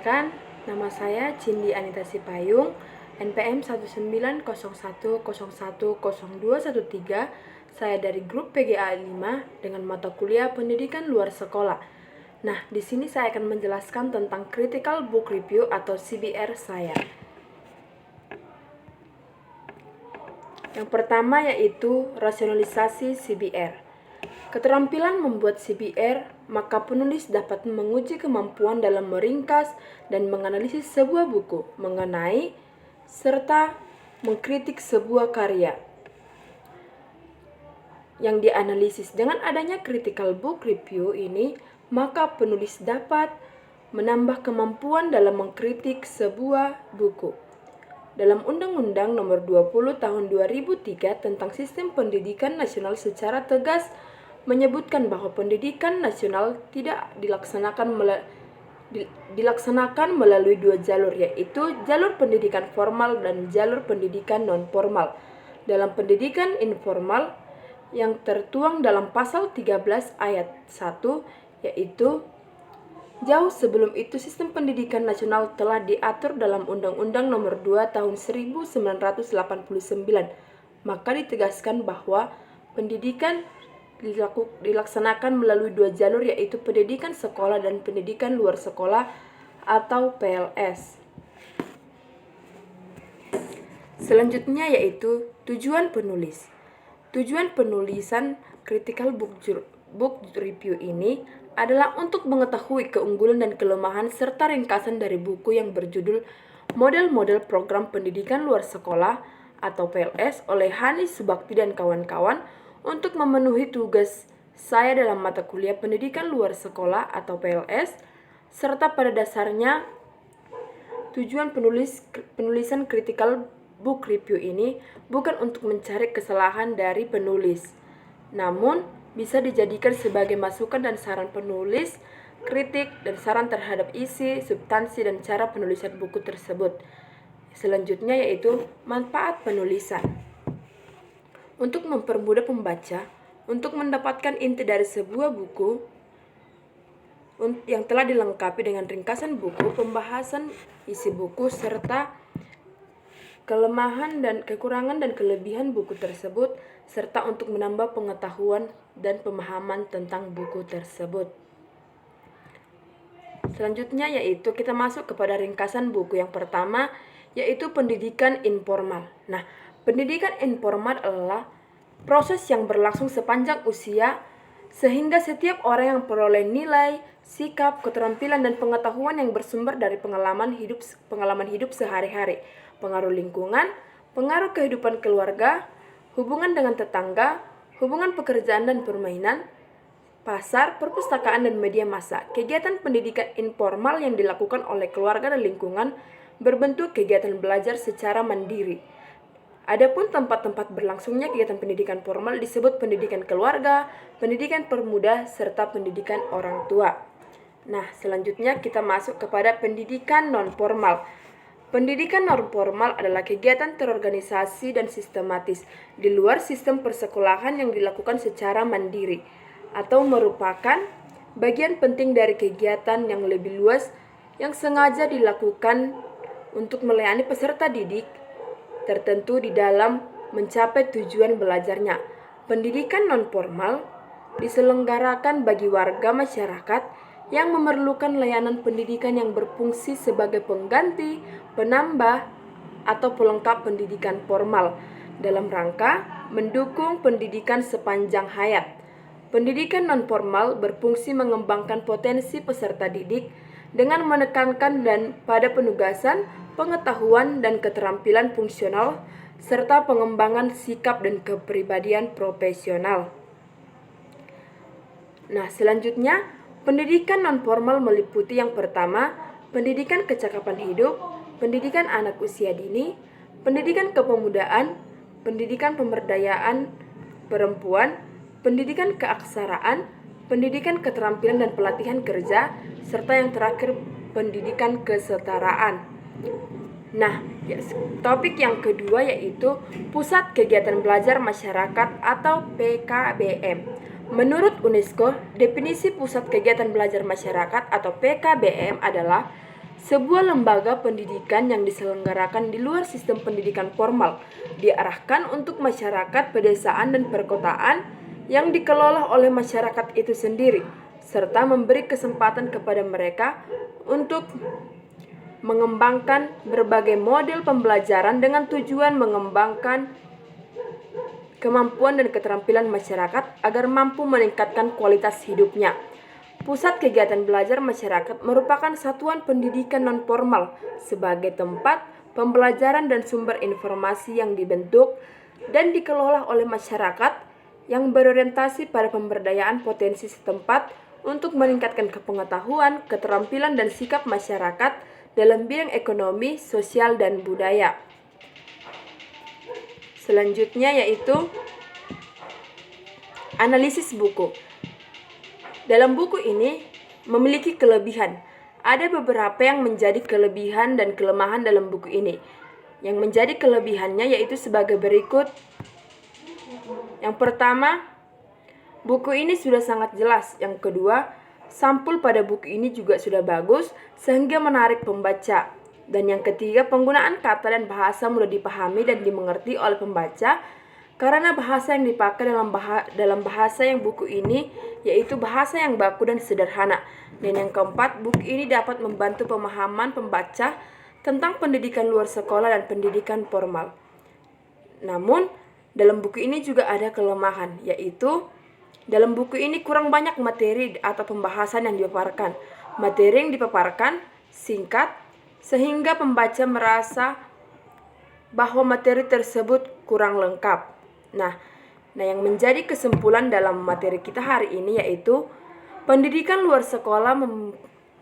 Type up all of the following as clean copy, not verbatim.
Perkenalkan, nama saya Cindy Anita Sipayung, NPM 19101010213. Saya dari grup PGA 5 dengan mata kuliah Pendidikan Luar Sekolah. Nah, di sini saya akan menjelaskan tentang Critical Book Review atau CBR saya. Yang pertama yaitu rasionalisasi CBR. Keterampilan membuat CBR, maka penulis dapat menguji kemampuan dalam meringkas dan menganalisis sebuah buku, mengenai serta mengkritik sebuah karya yang dianalisis. Dengan adanya critical book review ini, maka penulis dapat menambah kemampuan dalam mengkritik sebuah buku. Dalam Undang-Undang Nomor 20 Tahun 2003 tentang Sistem Pendidikan Nasional secara tegas menyebutkan bahwa pendidikan nasional tidak dilaksanakan melalui dua jalur, yaitu jalur pendidikan formal dan jalur pendidikan non-formal. Dalam pendidikan informal yang tertuang dalam pasal 13 ayat 1, yaitu jauh sebelum itu sistem pendidikan nasional telah diatur dalam Undang-Undang Nomor 2 Tahun 1989. Maka ditegaskan bahwa pendidikan dilaksanakan melalui dua jalur, yaitu pendidikan sekolah dan pendidikan luar sekolah atau PLS. Selanjutnya yaitu tujuan penulis. Tujuan penulisan Critical Book Review ini adalah untuk mengetahui keunggulan dan kelemahan serta ringkasan dari buku yang berjudul Model-Model Program Pendidikan Luar Sekolah atau PLS oleh Hani Subakti dan kawan-kawan untuk memenuhi tugas saya dalam mata kuliah Pendidikan Luar Sekolah atau PLS, serta pada dasarnya tujuan penulisan Critical Book Review ini bukan untuk mencari kesalahan dari penulis, namun bisa dijadikan sebagai masukan dan saran penulis, kritik dan saran terhadap isi, substansi, dan cara penulisan buku tersebut. Selanjutnya yaitu manfaat penulisan. Untuk mempermudah pembaca untuk mendapatkan inti dari sebuah buku yang telah dilengkapi dengan ringkasan buku, pembahasan isi buku, serta kelemahan dan kekurangan dan kelebihan buku tersebut, serta untuk menambah pengetahuan dan pemahaman tentang buku tersebut. Selanjutnya yaitu kita masuk kepada ringkasan buku. Yang pertama yaitu pendidikan informal. Nah, pendidikan informal adalah proses yang berlangsung sepanjang usia sehingga setiap orang yang peroleh nilai, sikap, keterampilan, dan pengetahuan yang bersumber dari pengalaman hidup sehari-hari, pengaruh lingkungan, pengaruh kehidupan keluarga, hubungan dengan tetangga, hubungan pekerjaan dan permainan, pasar, perpustakaan, dan media massa. Kegiatan pendidikan informal yang dilakukan oleh keluarga dan lingkungan berbentuk kegiatan belajar secara mandiri. Adapun tempat-tempat berlangsungnya kegiatan pendidikan formal disebut pendidikan keluarga, pendidikan permuda, serta pendidikan orang tua. Nah, selanjutnya kita masuk kepada pendidikan non-formal. Pendidikan non-formal adalah kegiatan terorganisasi dan sistematis di luar sistem persekolahan yang dilakukan secara mandiri atau merupakan bagian penting dari kegiatan yang lebih luas yang sengaja dilakukan untuk melayani peserta didik tertentu di dalam mencapai tujuan belajarnya. Pendidikan non-formal diselenggarakan bagi warga masyarakat yang memerlukan layanan pendidikan yang berfungsi sebagai pengganti, penambah, atau pelengkap pendidikan formal dalam rangka mendukung pendidikan sepanjang hayat. Pendidikan non-formal berfungsi mengembangkan potensi peserta didik dengan menekankan dan pada penugasan, pengetahuan, dan keterampilan fungsional, serta pengembangan sikap dan kepribadian profesional. Nah, selanjutnya, pendidikan non-formal meliputi yang pertama, pendidikan kecakapan hidup, pendidikan anak usia dini, pendidikan kepemudaan, pendidikan pemberdayaan perempuan, pendidikan keaksaraan, pendidikan keterampilan dan pelatihan kerja, serta yang terakhir pendidikan kesetaraan. Nah, topik yang kedua yaitu Pusat Kegiatan Belajar Masyarakat atau PKBM. Menurut UNESCO, definisi Pusat Kegiatan Belajar Masyarakat atau PKBM adalah Sebuah lembaga pendidikan yang diselenggarakan di luar sistem pendidikan formal diarahkan untuk masyarakat pedesaan dan perkotaan yang dikelola oleh masyarakat itu sendiri, serta memberi kesempatan kepada mereka untuk mengembangkan berbagai model pembelajaran dengan tujuan mengembangkan kemampuan dan keterampilan masyarakat agar mampu meningkatkan kualitas hidupnya. Pusat Kegiatan Belajar Masyarakat merupakan satuan pendidikan non-formal sebagai tempat pembelajaran dan sumber informasi yang dibentuk dan dikelola oleh masyarakat yang berorientasi pada pemberdayaan potensi setempat untuk meningkatkan kepengetahuan, keterampilan, dan sikap masyarakat dalam bidang ekonomi, sosial, dan budaya. Selanjutnya yaitu analisis buku. Dalam buku ini memiliki kelebihan. Ada beberapa yang menjadi kelebihan dan kelemahan dalam buku ini. Yang menjadi kelebihannya yaitu sebagai berikut. Yang pertama, buku ini sudah sangat jelas. Yang kedua, sampul pada buku ini juga sudah bagus sehingga menarik pembaca. Dan yang ketiga, penggunaan kata dan bahasa mudah dipahami dan dimengerti oleh pembaca karena bahasa yang dipakai dalam bahasa yang buku ini yaitu bahasa yang baku dan sederhana. Dan yang keempat, buku ini dapat membantu pemahaman pembaca tentang pendidikan luar sekolah dan pendidikan formal. Namun, dalam buku ini juga ada kelemahan, yaitu dalam buku ini kurang banyak materi atau pembahasan yang dipaparkan. Materi yang dipaparkan singkat sehingga pembaca merasa bahwa materi tersebut kurang lengkap. Nah, yang menjadi kesimpulan dalam materi kita hari ini yaitu pendidikan luar sekolah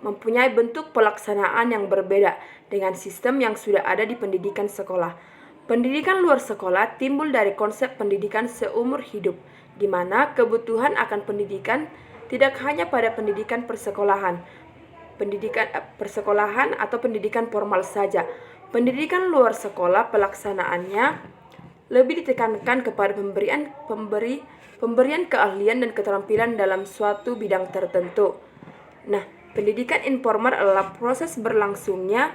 mempunyai bentuk pelaksanaan yang berbeda dengan sistem yang sudah ada di pendidikan sekolah. Pendidikan luar sekolah timbul dari konsep pendidikan seumur hidup, di mana kebutuhan akan pendidikan tidak hanya pada pendidikan persekolahan atau pendidikan formal saja. Pendidikan luar sekolah pelaksanaannya lebih ditekankan kepada pemberian keahlian dan keterampilan dalam suatu bidang tertentu. Nah, pendidikan informal adalah proses berlangsungnya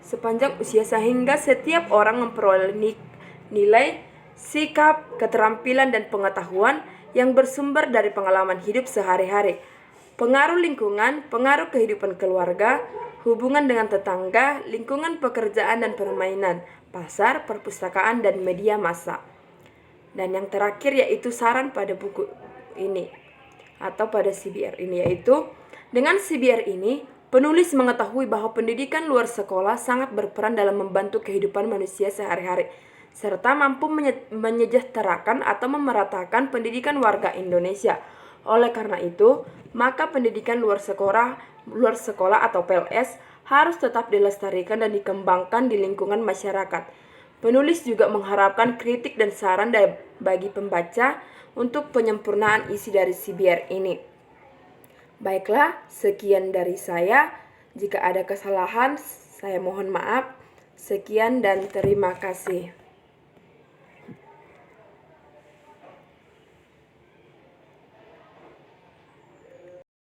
sepanjang usia sehingga setiap orang memperoleh nilai, sikap, keterampilan, dan pengetahuan yang bersumber dari pengalaman hidup sehari-hari. Pengaruh lingkungan, pengaruh kehidupan keluarga, hubungan dengan tetangga, lingkungan pekerjaan dan permainan, pasar, perpustakaan, dan media massa. Dan yang terakhir yaitu saran pada buku ini atau pada CBR ini yaitu dengan CBR ini penulis mengetahui bahwa pendidikan luar sekolah sangat berperan dalam membantu kehidupan manusia sehari-hari serta mampu menyejahterakan atau memeratakan pendidikan warga Indonesia. Oleh karena itu, maka pendidikan luar sekolah atau PLS harus tetap dilestarikan dan dikembangkan di lingkungan masyarakat. Penulis juga mengharapkan kritik dan saran bagi pembaca untuk penyempurnaan isi dari CBR ini. Baiklah, sekian dari saya. Jika ada kesalahan, saya mohon maaf. Sekian dan terima kasih.